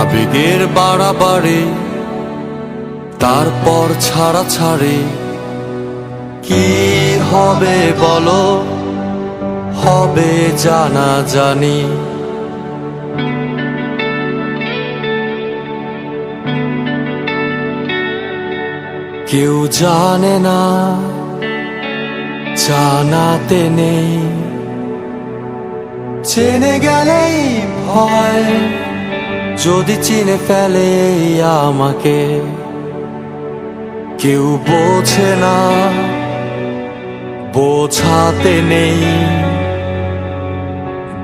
আবেগের বাড়াবাড়ি, তারপর ছাড়া ছাড়ে। কি হবে বলো, হবে জানা জানি। কেউ জানে না, জানাতে নেই, চেনে গেলেই ভয় যদি চিনে ফেলে আমাকে। কেউ বোঝে না, বোঝাতে নেই,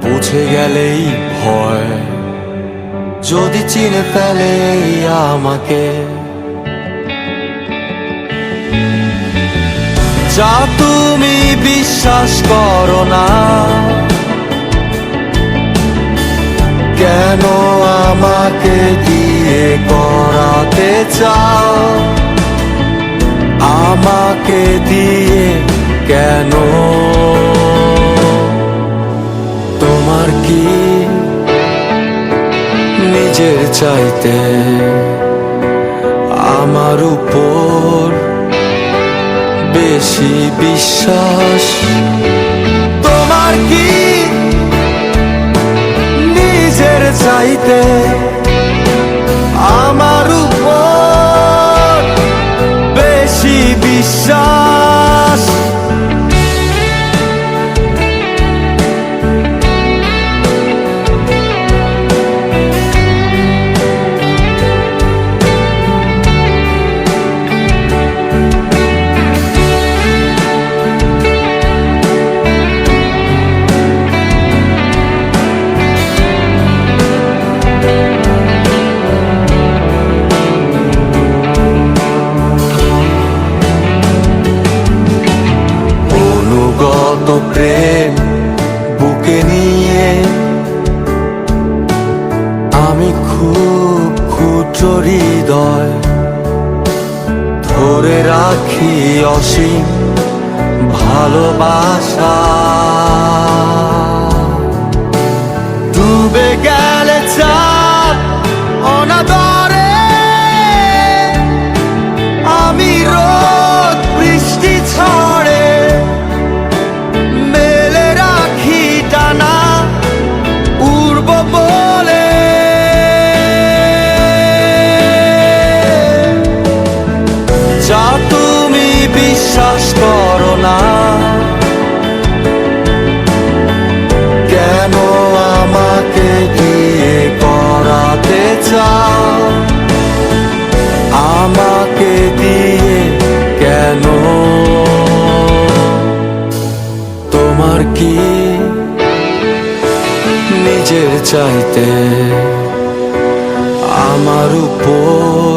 বুঝে গেলেই ভয় যদি চিনে ফেলে আমাকে। যা তুমি বিশ্বাস করো না, কেন আমাকে দিয়ে করাতে চাও? আমাকে দিয়ে কেন? তোমার কি নিজের চাইতে আমার উপর বেশি বিশ্বাস? তোমার কি নিজের চাইতে আমার উপর বেশি বিশ্বাস? প্রেম বুকে নিয়ে আমি খুব ক্ষুদ্র হৃদয় ধরে রাখি অসীম ভালোবাসা। ডুবে গেলে চাঁদ অনাদরে আমি রোদ বৃষ্টি ছড়ে বিশ্বাস করো না, কেন আমাকে দিয়ে করাতে চাও? আমাকে দিয়ে কেন? তোমার কি নিজের চাইতে আমার উপর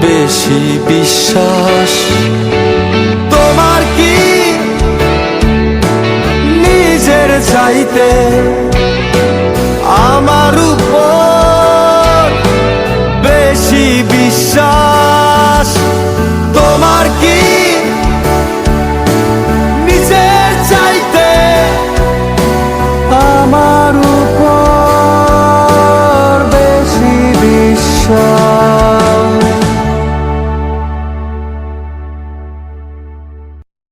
বেশি বিশ্বাস? তোমার কি নিজের চাইতে আমার উপর বেশি বিশ্বাস? তোমার কি নিজের চাইতে আমার উপর বেশি বিশ্বাস?